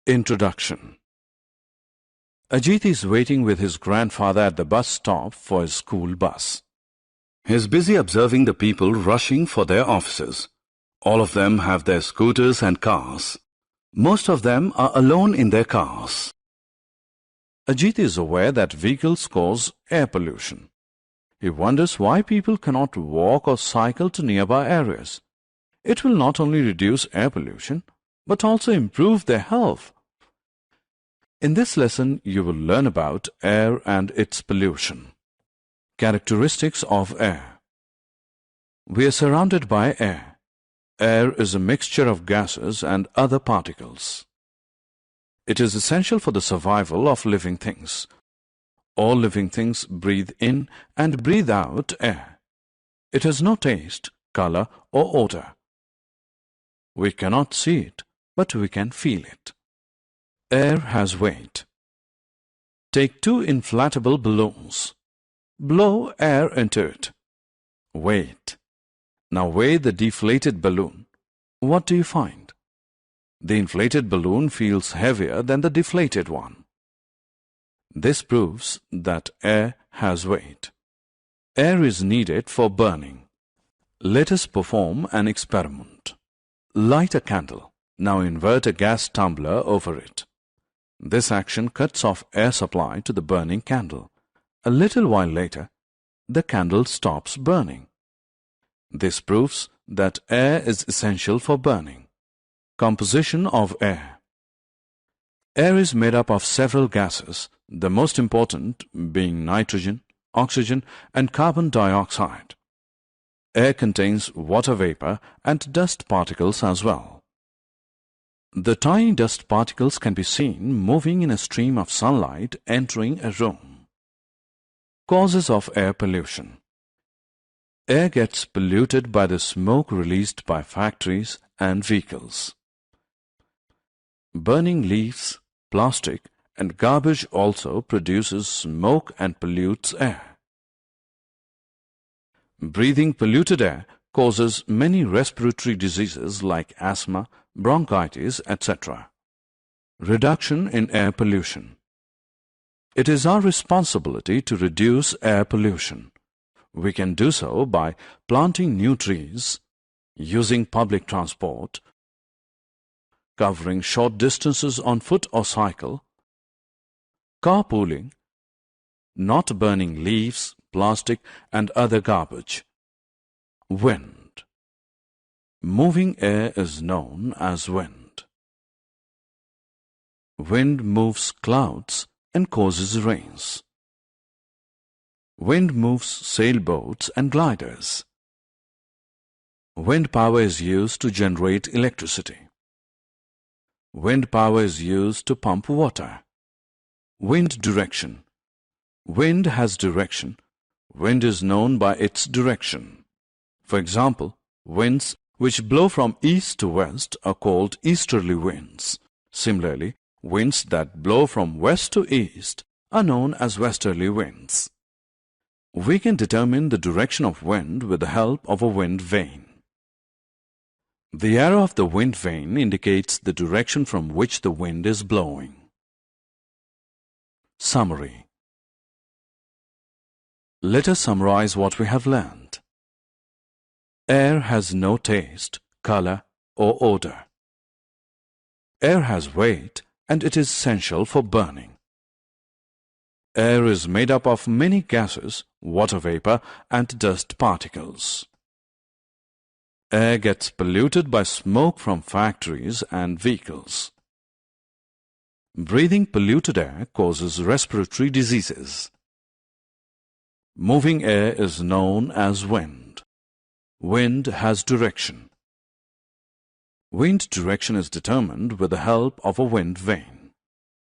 Introduction. Ajit is waiting with his grandfather at the bus stop for his school bus. He is busy observing the people rushing for their offices. All of them have their scooters and cars. Most of them are alone in their cars. Ajit is aware that vehicles cause air pollution. He wonders why people cannot walk or cycle to nearby areas. It will not only reduce air pollution, but also improve their health. In this lesson, you will learn about air and its pollution. Characteristics of air. We are surrounded by air. Air is a mixture of gases and other particles. It is essential for the survival of living things. All living things breathe in and breathe out air. It has no taste, color, or odor. We cannot see it, but we can feel it. Air has weight. Take two inflatable balloons. Blow air into it. Weight. Now weigh the deflated balloon. What do you find? The inflated balloon feels heavier than the deflated one. This proves that air has weight. Air is needed for burning. Let us perform an experiment. Light a candle. Now invert a gas tumbler over it. This action cuts off air supply to the burning candle. A little while later, the candle stops burning. This proves that air is essential for burning. Composition of air. Air is made up of several gases, the most important being nitrogen, oxygen, and carbon dioxide. Air contains water vapor and dust particles as well. The tiny dust particles can be seen moving in a stream of sunlight entering a room. Causes of air pollution. Air gets polluted by the smoke released by factories and vehicles. Burning leaves, plastic, and garbage also produces smoke and pollutes air. Breathing polluted air causes many respiratory diseases like asthma, bronchitis, etc. Reduction in air pollution. It is our responsibility to reduce air pollution. We can do so by planting new trees, using public transport, covering short distances on foot or cycle, carpooling, not burning leaves, plastic, and other garbage. Wind. Moving air is known as wind. Wind moves clouds and causes rains. Wind moves sailboats and gliders. Wind power is used to generate electricity. Wind power is used to pump water. Wind direction. Wind has direction. Wind is known by its direction. For example, winds which blow from east to west are called easterly winds. Similarly, winds that blow from west to east are known as westerly winds. We can determine the direction of wind with the help of a wind vane. The arrow of the wind vane indicates the direction from which the wind is blowing. Summary. Let us summarize what we have learned. Air has no taste, color, or odor. Air has weight and it is essential for burning. Air is made up of many gases, water vapor, and dust particles. Air gets polluted by smoke from factories and vehicles. Breathing polluted air causes respiratory diseases. Moving air is known as wind. Wind has direction. Wind direction is determined with the help of a wind vane.